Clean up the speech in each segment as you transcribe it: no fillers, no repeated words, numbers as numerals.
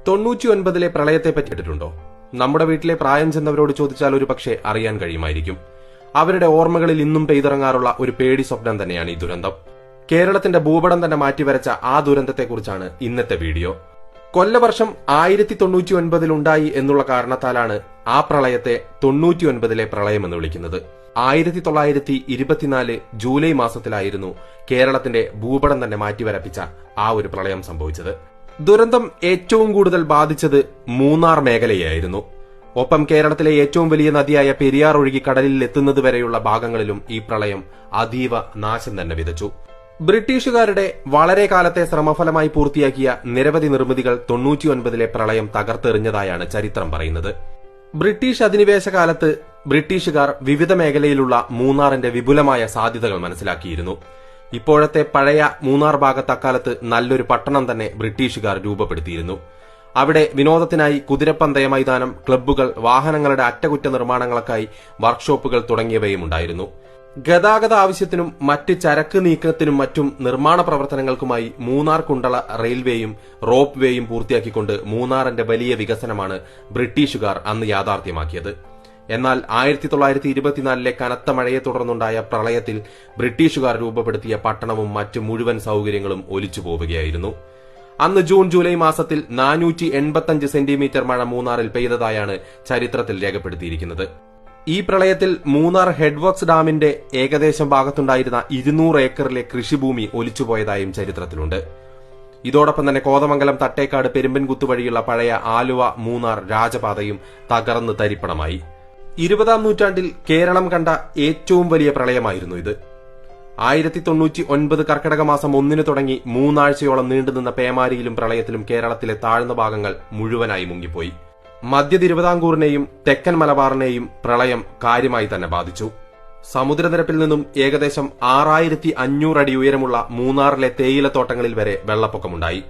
99-ലെ പ്രളയത്തെ പറ്റി കേട്ടിട്ടുണ്ടോ? നമ്മുടെ വീട്ടിലെ പ്രായം ചെന്നവരോട് ചോദിച്ചാൽ ഒരു പക്ഷേ അറിയാൻ കഴിയുമായിരിക്കും. അവരുടെ ഓർമ്മകളിൽ ഇന്നും പെയ്തിറങ്ങാറുള്ള ഒരു പേടി സ്വപ്നം തന്നെയാണ് ഈ ദുരന്തം. കേരളത്തിന്റെ ഭൂപടം തന്നെ മാറ്റിവരച്ച ആ ദുരന്തത്തെക്കുറിച്ചാണ് ഇന്നത്തെ വീഡിയോ. കൊല്ലവർഷം 1099 ഉണ്ടായി എന്നുള്ള കാരണത്താലാണ് ആ പ്രളയത്തെ 99-ലെ പ്രളയം എന്ന് വിളിക്കുന്നത്. 1924 ജൂലൈ മാസത്തിലായിരുന്നു കേരളത്തിന്റെ ഭൂപടം തന്നെ മാറ്റിവരപ്പിച്ച ആ ഒരു പ്രളയം സംഭവിച്ചത്. ദുരന്തം ഏറ്റവും കൂടുതൽ ബാധിച്ചത് മൂന്നാർ മേഖലയായിരുന്നു. ഒപ്പം കേരളത്തിലെ ഏറ്റവും വലിയ നദിയായ പെരിയാർ ഒഴുകി കടലിൽ എത്തുന്നതുവരെയുള്ള ഭാഗങ്ങളിലും ഈ പ്രളയം അതീവ നാശം തന്നെ വിതച്ചു. ബ്രിട്ടീഷുകാരുടെ വളരെ കാലത്തെ ശ്രമഫലമായി പൂർത്തിയാക്കിയ നിരവധി നിർമ്മിതികൾ 99-ലെ പ്രളയം തകർത്തെറിഞ്ഞതായാണ് ചരിത്രം പറയുന്നത്. ബ്രിട്ടീഷ് അധിനിവേശ കാലത്ത് ബ്രിട്ടീഷുകാർ വിവിധ മേഖലയിലുള്ള മൂന്നാറിന്റെ വിപുലമായ സാധ്യതകൾ മനസ്സിലാക്കിയിരുന്നു. ഇപ്പോഴത്തെ പഴയ മൂന്നാർ ഭാഗത്ത് അക്കാലത്ത് നല്ലൊരു പട്ടണം തന്നെ ബ്രിട്ടീഷുകാർ രൂപപ്പെടുത്തിയിരുന്നു. അവിടെ വിനോദത്തിനായി കുതിരപ്പന്തയ മൈതാനം, ക്ലബ്ബുകൾ, വാഹനങ്ങളുടെ അറ്റകുറ്റ നിർമ്മാണങ്ങൾക്കായി വർക്ക്ഷോപ്പുകൾ തുടങ്ങിയവയും ഉണ്ടായിരുന്നു. ഗതാഗത ആവശ്യത്തിനും മറ്റ് ചരക്ക് നീക്കത്തിനും മറ്റും നിർമ്മാണ പ്രവർത്തനങ്ങൾക്കുമായി മൂന്നാർ കുണ്ടള റെയിൽവേയും റോപ്പ് വേയും പൂർത്തിയാക്കിക്കൊണ്ട് മൂന്നാറിന്റെ വലിയ വികസനമാണ് ബ്രിട്ടീഷുകാർ അന്ന് യാഥാർത്ഥ്യമാക്കിയത്. എന്നാൽ 1924-ലെ കനത്ത മഴയെ തുടർന്നുണ്ടായ പ്രളയത്തിൽ ബ്രിട്ടീഷുകാർ രൂപപ്പെടുത്തിയ പട്ടണവും മറ്റു മുഴുവൻ സൌകര്യങ്ങളും ഒലിച്ചു പോവുകയായിരുന്നു. അന്ന് ജൂൺ ജൂലൈ മാസത്തിൽ 485 സെന്റിമീറ്റർ മഴ മൂന്നാറിൽ പെയ്തതായാണ് ചരിത്രത്തിൽ രേഖപ്പെടുത്തിയിരിക്കുന്നത്. ഈ പ്രളയത്തിൽ മൂന്നാർ ഹെഡ്വർക്സ് ഡാമിന്റെ ഏകദേശം ഭാഗത്തുണ്ടായിരുന്ന 200 ഏക്കറിലെ കൃഷിഭൂമി ഒലിച്ചുപോയതായും ചരിത്രത്തിലുണ്ട്. ഇതോടൊപ്പം തന്നെ കോതമംഗലം, തട്ടേക്കാട്, പെരുമ്പൻകുത്ത് വഴിയുള്ള പഴയ ആലുവ മൂന്നാർ രാജപാതയും തകർന്ന് തരിപ്പണമായി. 20-ാം നൂറ്റാണ്ടിൽ കേരളം കണ്ട ഏറ്റവും വലിയ പ്രളയമായിരുന്നു ഇത്. 1099 കർക്കിടക മാസം 1 തുടങ്ങി 3 ആഴ്ചയോളം നീണ്ടുനിന്ന പേമാരിയിലും പ്രളയത്തിലും കേരളത്തിലെ താഴ്ന്ന ഭാഗങ്ങൾ മുഴുവനായി മുങ്ങിപ്പോയി. മധ്യ തിരുവിതാംകൂറിനെയും തെക്കൻ മലബാറിനെയും പ്രളയം കാര്യമായി തന്നെ ബാധിച്ചു. സമുദ്രനിരപ്പിൽ നിന്നും ഏകദേശം 6500 അടി ഉയരമുള്ള മൂന്നാറിലെ തേയിലത്തോട്ടങ്ങളിൽ വരെ വെള്ളപ്പൊക്കമുണ്ടായി.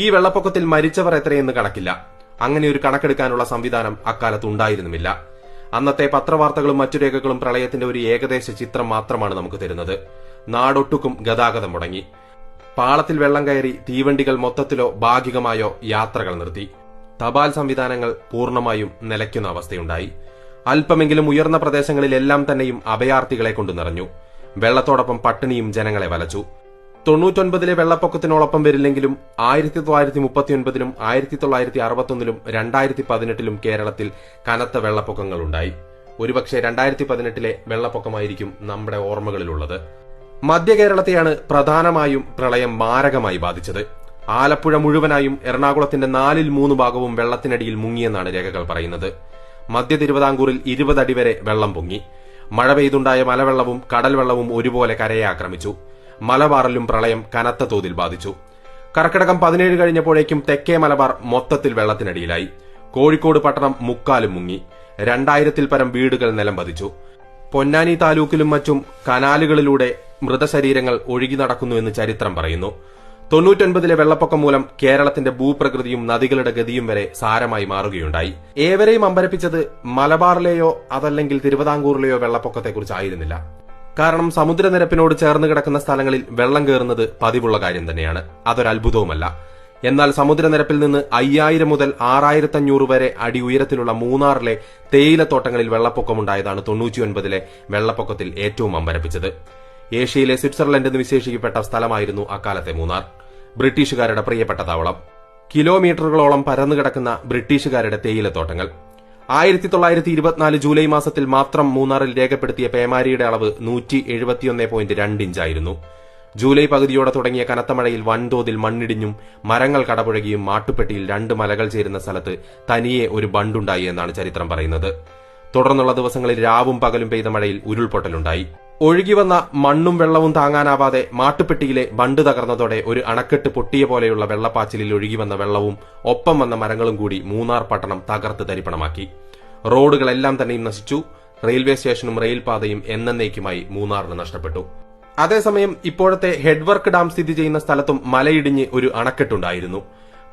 ഈ വെള്ളപ്പൊക്കത്തിൽ മരിച്ചവർ എത്രയെന്ന് കണക്കില്ല. അങ്ങനെ ഒരു കണക്കെടുക്കാനുള്ള സംവിധാനം അക്കാലത്ത് ഉണ്ടായിരുന്നുമില്ല. അന്നത്തെ പത്രവാർത്തകളും മറ്റു രേഖകളും പ്രളയത്തിന്റെ ഒരു ഏകദേശ ചിത്രം മാത്രമാണ് നമുക്ക് തരുന്നത്. നാടൊട്ടുക്കും ഗതാഗതം മുടങ്ങി. പാളത്തിൽ വെള്ളം കയറി തീവണ്ടികൾ മൊത്തത്തിലോ ഭാഗികമായോ യാത്രകൾ നിർത്തി. തപാൽ സംവിധാനങ്ങൾ പൂർണ്ണമായും നിലയ്ക്കുന്ന അവസ്ഥയുണ്ടായി. അല്പമെങ്കിലും ഉയർന്ന പ്രദേശങ്ങളിലെല്ലാം തന്നെയും അഭയാർത്ഥികളെ കൊണ്ട് നിറഞ്ഞു. വെള്ളത്തോടൊപ്പം പട്ടിണിയും ജനങ്ങളെ വലച്ചു. 99-ലെ വെള്ളപ്പൊക്കത്തിനോടൊപ്പം വരില്ലെങ്കിലും 1939-ലും 1961-ലും 2018-ലും കേരളത്തിൽ കനത്ത വെള്ളപ്പൊക്കങ്ങളുണ്ടായി. ഒരുപക്ഷെ 2018-ലെ വെള്ളപ്പൊക്കമായിരിക്കും നമ്മുടെ ഓർമ്മകളിലുള്ളത്. മധ്യ കേരളത്തെയാണ് പ്രധാനമായും പ്രളയം മാരകമായി ബാധിച്ചത്. ആലപ്പുഴ മുഴുവനായും എറണാകുളത്തിന്റെ 4/3 ഭാഗവും വെള്ളത്തിനടിയിൽ മുങ്ങിയെന്നാണ് രേഖകൾ പറയുന്നത്. മധ്യ തിരുവിതാംകൂറിൽ 20 അടി വരെ വെള്ളം പൊങ്ങി. മഴ പെയ്തുണ്ടായ മലവെള്ളവും കടൽവെള്ളവും ഒരുപോലെ കരയെ ആക്രമിച്ചു. മലബാറിലും പ്രളയം കനത്ത തോതിൽ ബാധിച്ചു. കർക്കിടകം 17 കഴിഞ്ഞപ്പോഴേക്കും തെക്കേ മലബാർ മൊത്തത്തിൽ വെള്ളത്തിനടിയിലായി. കോഴിക്കോട് പട്ടണം മുക്കാലും മുങ്ങി. 2000-ൽ പരം വീടുകൾ നിലം പതിച്ചു. പൊന്നാനി താലൂക്കിലും മറ്റും കനാലുകളിലൂടെ മൃതശരീരങ്ങൾ ഒഴുകി നടക്കുന്നുവെന്ന് ചരിത്രം പറയുന്നു. 99-ലെ വെള്ളപ്പൊക്കം മൂലം കേരളത്തിന്റെ ഭൂപ്രകൃതിയും നദികളുടെ ഗതിയും വരെ സാരമായി മാറുകയുണ്ടായി. ഏവരെയും അമ്പരപ്പിച്ചത് മലബാറിലെയോ അതല്ലെങ്കിൽ തിരുവിതാംകൂറിലെയോ വെള്ളപ്പൊക്കത്തെക്കുറിച്ചായിരുന്നില്ല. കാരണം സമുദ്രനിരപ്പിനോട് ചേർന്ന് കിടക്കുന്ന സ്ഥലങ്ങളിൽ വെള്ളം കയറുന്നത് പതിവുള്ള കാര്യം തന്നെയാണ്. അതൊരത്ഭുതവുമല്ല. എന്നാൽ സമുദ്രനിരപ്പിൽ നിന്ന് 5000 മുതൽ 6500 വരെ അടി ഉയരത്തിലുള്ള മൂന്നാറിലെ തേയിലത്തോട്ടങ്ങളിൽ വെള്ളപ്പൊക്കമുണ്ടായതാണ് 99-ലെ വെള്ളപ്പൊക്കത്തിൽ ഏറ്റവും അമ്പരപ്പിച്ചത്. ഏഷ്യയിലെ സ്വിറ്റ്സർലൻഡ് എന്ന് വിശേഷിക്കപ്പെട്ട സ്ഥലമായിരുന്നു അക്കാലത്തെ മൂന്നാർ. ബ്രിട്ടീഷുകാരുടെ പ്രിയപ്പെട്ട താവളം. കിലോമീറ്ററുകളോളം പരന്നുകിടക്കുന്ന ബ്രിട്ടീഷുകാരുടെ തേയിലത്തോട്ടങ്ങൾ. 1924 ജൂലൈ മാസത്തിൽ മാത്രം മൂന്നാറിൽ രേഖപ്പെടുത്തിയ പേമാരിയുടെ അളവ് 171.2 ഇഞ്ചായിരുന്നു. ജൂലൈ പകുതിയോടെ തുടങ്ങിയ കനത്ത മഴയിൽ വൻതോതിൽ മണ്ണിടിഞ്ഞും മരങ്ങൾ കടപുഴകിയും മാട്ടുപ്പെട്ടിയിൽ 2 മലകൾ ചേരുന്ന സ്ഥലത്ത് തനിയെ ഒരു ബണ്ടുണ്ടായി എന്നാണ് ചരിത്രം പറയുന്നത്. തുടർന്നുള്ള ദിവസങ്ങളിൽ രാവും പകലും പെയ്ത മഴയിൽ ഉരുൾപൊട്ടലുണ്ടായി. ഒഴുകിവന്ന മണ്ണും വെള്ളവും താങ്ങാനാവാതെ മാട്ടുപ്പെട്ടിയിലെ ബണ്ട് തകർന്നതോടെ ഒരു അണക്കെട്ട് പൊട്ടിയ പോലെയുള്ള വെള്ളപ്പാച്ചിലിൽ ഒഴുകിവന്ന വെള്ളവും ഒപ്പം വന്ന മരങ്ങളും കൂടി മൂന്നാർ പട്ടണം തകർത്ത് തരിപ്പണമാക്കി. റോഡുകളെല്ലാം തന്നെയും നശിച്ചു. റെയിൽവേ സ്റ്റേഷനും റെയിൽപാതയും എന്നേക്കുമായി മൂന്നാറിന് നഷ്ടപ്പെട്ടു. അതേസമയം ഇപ്പോഴത്തെ ഹെഡ്വർക്ക് ഡാം സ്ഥിതി ചെയ്യുന്ന സ്ഥലത്തും മലയിടിഞ്ഞ് ഒരു അണക്കെട്ടുണ്ടായിരുന്നു.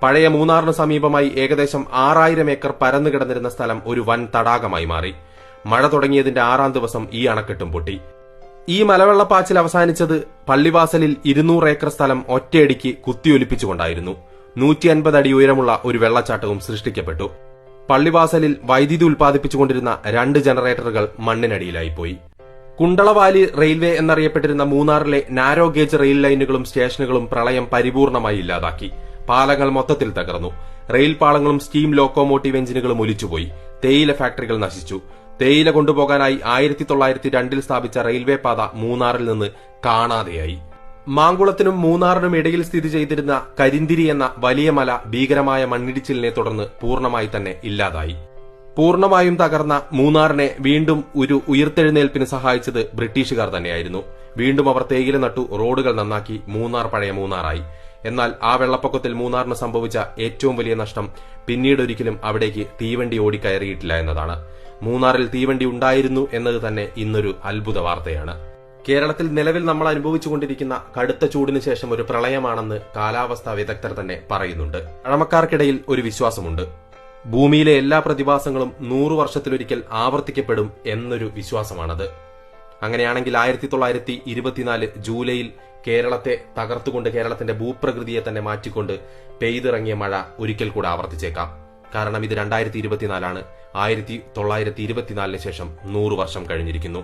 പഴയ മൂന്നാറിന് സമീപമായി ഏകദേശം 6000 ഏക്കർ പരന്നു കിടന്നിരുന്ന സ്ഥലം ഒരു വൻ തടാകമായി മാറി. മഴ തുടങ്ങിയതിന്റെ 6-ാം ദിവസം ഈ അണക്കെട്ടും പൊട്ടി. ഈ മലവെള്ളപ്പാച്ചിൽ അവസാനിച്ചത് പള്ളിവാസലിൽ 200 ഏക്കർ സ്ഥലം ഒറ്റയടിക്ക് കുത്തിയൊലിപ്പിച്ചുകൊണ്ടായിരുന്നു. 150 അടി ഉയരമുള്ള ഒരു വെള്ളച്ചാട്ടവും സൃഷ്ടിക്കപ്പെട്ടു. പള്ളിവാസലിൽ വൈദ്യുതി ഉൽപ്പാദിപ്പിച്ചുകൊണ്ടിരുന്ന 2 ജനറേറ്ററുകൾ മണ്ണിനടിയിലായിപ്പോയി. കുണ്ടളവാലി റെയിൽവേ എന്നറിയപ്പെട്ടിരുന്ന മൂന്നാറിലെ നാരോ ഗേജ് റെയിൽ ലൈനുകളും സ്റ്റേഷനുകളും പ്രളയം പരിപൂർണമായി ഇല്ലാതാക്കി. പാലങ്ങൾ മൊത്തത്തിൽ തകർന്നു. റെയിൽ പാളങ്ങളും സ്റ്റീം ലോക്കോമോട്ടീവ് എഞ്ചിനുകളും ഒലിച്ചുപോയി. തേയില ഫാക്ടറികൾ നശിച്ചു. തേയില കൊണ്ടുപോകാനായി 1902 സ്ഥാപിച്ച റെയിൽവേ പാത മൂന്നാറിൽ നിന്ന് കാണാതെയായി. മാങ്കുളത്തിനും മൂന്നാറിനും ഇടയിൽ സ്ഥിതി ചെയ്തിരുന്ന കരിന്തിരി എന്ന വലിയ മല ഭീകരമായ മണ്ണിടിച്ചിലിനെ തുടർന്ന് പൂർണ്ണമായി തന്നെ ഇല്ലാതായി. പൂർണ്ണമായും തകർന്ന മൂന്നാറിനെ വീണ്ടും ഒരു ഉയിർത്തെഴുന്നേൽപ്പിന് സഹായിച്ചത് ബ്രിട്ടീഷുകാർ തന്നെയായിരുന്നു. വീണ്ടും അവർ തേയില നട്ടു, റോഡുകൾ നന്നാക്കി. മൂന്നാർ പഴയ മൂന്നാറായി. എന്നാൽ ആ വെള്ളപ്പൊക്കത്തിൽ മൂന്നാറിന് സംഭവിച്ച ഏറ്റവും വലിയ നഷ്ടം പിന്നീടൊരിക്കലും അവിടേക്ക് തീവണ്ടി ഓടിക്കയറിയിട്ടില്ല എന്നതാണ്. മൂന്നാറിൽ തീവണ്ടി ഉണ്ടായിരുന്നു എന്നത് തന്നെ ഇന്നൊരു അത്ഭുത വാർത്തയാണ്. കേരളത്തിൽ നിലവിൽ നമ്മൾ അനുഭവിച്ചുകൊണ്ടിരിക്കുന്ന കടുത്ത ചൂടിന് ശേഷം ഒരു പ്രളയമാണെന്ന് കാലാവസ്ഥാ വിദഗ്ധർ തന്നെ പറയുന്നുണ്ട്. പഴമക്കാർക്കിടയിൽ ഒരു വിശ്വാസമുണ്ട്. ഭൂമിയിലെ എല്ലാ പ്രതിഭാസങ്ങളും 100 വർഷത്തിലൊരിക്കൽ ആവർത്തിക്കപ്പെടും എന്നൊരു വിശ്വാസമാണത്. അങ്ങനെയാണെങ്കിൽ 1924 ജൂലൈയിൽ കേരളത്തെ തകർത്തുകൊണ്ട് കേരളത്തിന്റെ ഭൂപ്രകൃതിയെ തന്നെ മാറ്റിക്കൊണ്ട് പെയ്തിറങ്ങിയ മഴ ഒരിക്കൽ കൂടെ ആവർത്തിച്ചേക്കാം. കാരണം ഇത് 2024 ആണ്. 1924 ശേഷം 100 വർഷം കഴിഞ്ഞിരിക്കുന്നു.